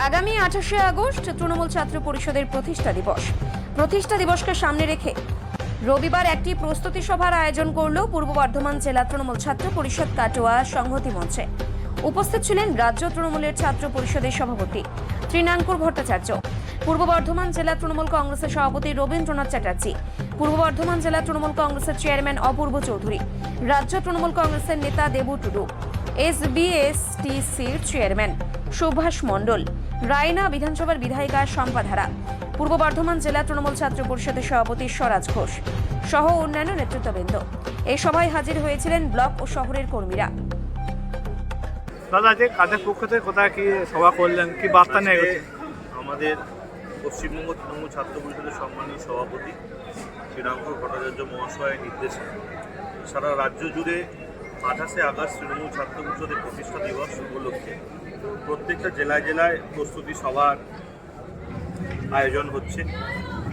আগামী 28শে আগস্ট তৃণমূল ছাত্র পরিষদের প্রতিষ্ঠা দিবসকে সামনে রেখে রবিবার একটি প্রস্তুতি সভার আয়োজন করল পূর্ব বর্ধমান জেলা তৃণমূল ছাত্র পরিষদ কাটোয়া সংহতি মঞ্চে। উপস্থিত ছিলেন রাজ্য তৃণমূলের ছাত্র পরিষদের সভাপতি ত্রিনাঙ্কুর ভট্টাচার্য, পূর্ব বর্ধমান জেলা তৃণমূল কংগ্রেসের সভাপতি রবীন্দ্রনাথ চ্যাটার্জি, পূর্ব বর্ধমান জেলা তৃণমূল কংগ্রেসের চেয়ারম্যান অপূর্ব চৌধুরী, রাজ্য তৃণমূল কংগ্রেসের নেতা দেবু টুডু, এসবিএসটিসির চেয়ারম্যান সুভাষ মণ্ডল, রায়না বিধানসভার বিধায়িকা শম্পা ধারা, পূর্ব বর্ধমান জেলা তৃণমূল ছাত্র পরিষদের সভাপতি স্বরাজ ঘোষ সহ অন্যান্য নেতৃত্ববৃন্দ। এই সভায় হাজির হয়েছিলেন ব্লক ও শহরের কর্মীরা। দাদা, যে কাদের পক্ষ থেকে কোথায় কি সভা করলেন, কি বার্তা নিয়ে গেছেন? আমাদের পশ্চিমবঙ্গ তৃণমূল ছাত্র পরিষদের সম্মানীয় সভাপতি ত্রিনাঙ্কুর ভট্টাচার্য মহাশয়ের নির্দেশে সারা রাজ্য জুড়ে 28শে আগস্ট তৃণমূল ছাত্র পরিষদের প্রতিষ্ঠা দিবস উপলক্ষে প্রত্যেকটা জেলায় জেলায় প্রস্তুতি সভার আয়োজন হচ্ছে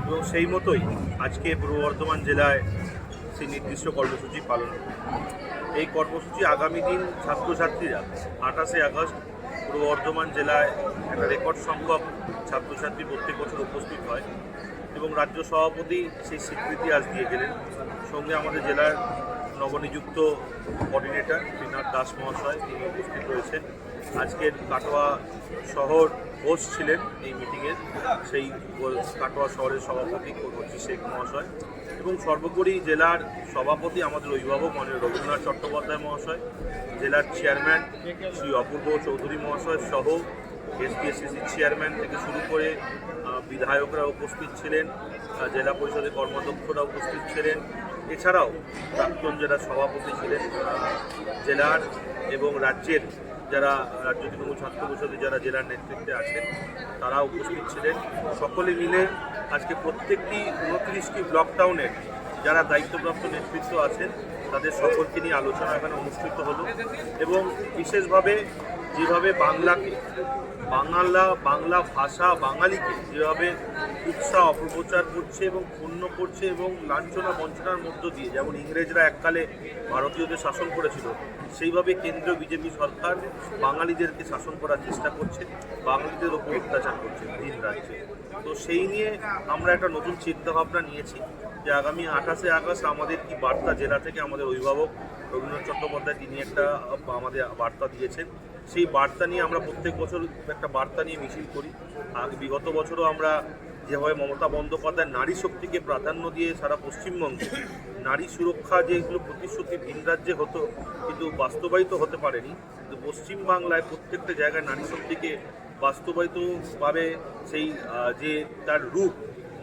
এবং সেই মতোই আজকে পূর্ব বর্ধমান জেলায় সেই নির্দিষ্ট কর্মসূচি পালন। এই কর্মসূচি আগামী দিন ছাত্রছাত্রীরা 28শে আগস্ট পূর্ব বর্ধমান জেলায় একটা রেকর্ড সংখ্যক ছাত্রছাত্রী প্রত্যেক বছর উপস্থিত হয় এবং রাজ্য সভাপতি সেই স্বীকৃতি আজ দিয়ে গেলেন। সঙ্গে আমাদের জেলার নবনিযুক্ত কোঅর্ডিনেটর শ্রীনাথ দাস মহাশয় তিনি উপস্থিত রয়েছেন। আজকের কাটোয়া শহর হোস্ট ছিলেন এই মিটিংয়ের, সেই কাটোয়া শহরের সভাপতি কর্মী শেখ মহাশয় এবং সর্বোপরি জেলার সভাপতি আমাদের অভিভাবক মাননীয় রবীন্দ্রনাথ চট্টোপাধ্যায় মহাশয়, জেলার চেয়ারম্যান শ্রী অপূর্ব চৌধুরী মহাশয় সহ এসবিএসটিসির চেয়ারম্যান থেকে শুরু করে বিধায়করা উপস্থিত ছিলেন, জেলা পরিষদের কর্মাধ্যক্ষরা উপস্থিত ছিলেন, এছাড়াও প্রাক্তন জেলা সভাপতি ছিলেন, জেলার এবং রাজ্যের যারা রাজ্য তৃণমূল ছাত্র পরিষদে যারা জেলার নেতৃত্বে আছেন তারা উপস্থিত ছিলেন। সকলে মিলে আজকে প্রত্যেকটি 29টি ব্লক টাউনের যারা দায়িত্বপ্রাপ্ত নেতৃত্ব আছেন তাদের সকলকে নিয়ে আলোচনা এখানে অনুষ্ঠিত হলো এবং বিশেষভাবে যেভাবে বাংলা ভাষা বাঙালিকে যেভাবে উৎসাহ অপপ্রচার করছে এবং ক্ষুণ্ণ করছে এবং লাঞ্ছনা বঞ্চনার মধ্য দিয়ে, যেমন ইংরেজরা এককালে ভারতীয়দের শাসন করেছিল সেইভাবে কেন্দ্রীয় বিজেপি সরকার বাঙালিদেরকে শাসন করার চেষ্টা করছে, বাঙালিদের ওপর অত্যাচার করছে ভিন রাজ্যে। তো সেই নিয়ে আমরা একটা নতুন চিন্তাভাবনা নিয়েছি যে আগামী 28শে আগস্ট আমাদের কি বার্তা জেলা থেকে আমাদের অভিভাবক রবীন্দ্রনাথ চট্টোপাধ্যায় তিনি একটা আমাদের বার্তা দিয়েছেন। সেই বার্তা নিয়ে আমরা প্রত্যেক বছর একটা বার্তা নিয়ে মিছিল করি। আর বিগত বছরও আমরা যেভাবে মমতা বন্দ্যোপাধ্যায় নারী শক্তিকে প্রাধান্য দিয়ে সারা পশ্চিমবঙ্গে নারী সুরক্ষা যেগুলো প্রতিশ্রুতি ভিন রাজ্যে হতো কিন্তু বাস্তবায়িত হতে পারেনি, কিন্তু পশ্চিমবাংলায় প্রত্যেকটা জায়গায় নারী শক্তিকে বাস্তবায়িতভাবে সেই যে তার রূপ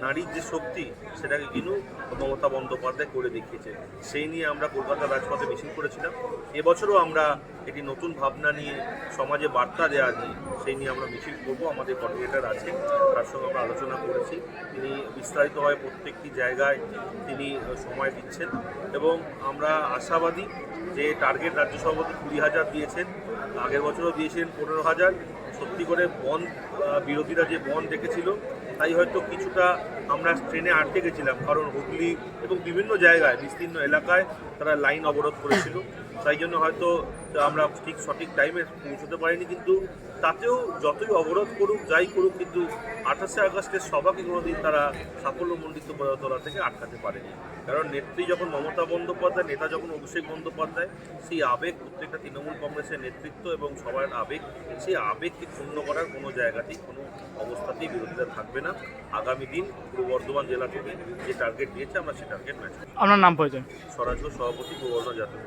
নারীর যে শক্তি সেটাকে কিন্তু মমতা বন্দ্যোপাধ্যায় করে দেখিয়েছে। সেই নিয়ে আমরা কলকাতার রাজপথে মিছিল করেছিলাম। এবছরও আমরা একটি নতুন ভাবনা নিয়ে সমাজে বার্তা দেওয়া নিয়ে সেই নিয়ে আমরা মিছিল করবো। আমাদের কোঅর্ডিনেটর আছে, তার সঙ্গে আমরা আলোচনা করেছি, তিনি বিস্তারিতভাবে প্রত্যেকটি জায়গায় তিনি সময় দিচ্ছেন এবং আমরা আশাবাদী যে টার্গেট রাজ্য সভাপতি 20,000 দিয়েছেন, আগের বছরও দিয়েছেন 15,000। সত্যি করে বন বিরোধীরা যে বন ডেকেছিল তাই হয়তো কিছুটা আমরা ট্রেনে আটকে গেছিলাম, কারণ হুগলি এবং বিভিন্ন জায়গায় বিস্তীর্ণ এলাকায় তারা লাইন অবরোধ করেছিল, তাই জন্য হয়তো আমরা ঠিক সঠিক টাইমে পৌঁছতে পারিনি। কিন্তু তাতেও যতই অবরোধ করুক যাই করুক কিন্তু 28শে আগস্টের সভাকে কোনোদিন তারা সাফল্যমণ্ডিত তোলা থেকে আটকাতে পারেনি। কারণ নেত্রী যখন মমতা বন্দ্যোপাধ্যায়, নেতা যখন অভিষেক বন্দ্যোপাধ্যায়, সেই আবেগ প্রত্যেকটা তৃণমূল কংগ্রেসের নেতৃত্ব এবং সবার আবেগ, সেই আবেগকে ক্ষুণ্ণ করার কোনো জায়গাতেই কোনো অবস্থাতেই বিরোধীরা থাকবে না। আগামী দিন পূর্ব বর্ধমান জেলা থেকে যে টার্গেট দিয়েছে আমরা সেই টার্গেট ম্যাচ করব। আপনার নাম পরিচয়? স্বরাজ ঘোষ, সভাপতি, পূর্ব বর্ধমান জাতীয়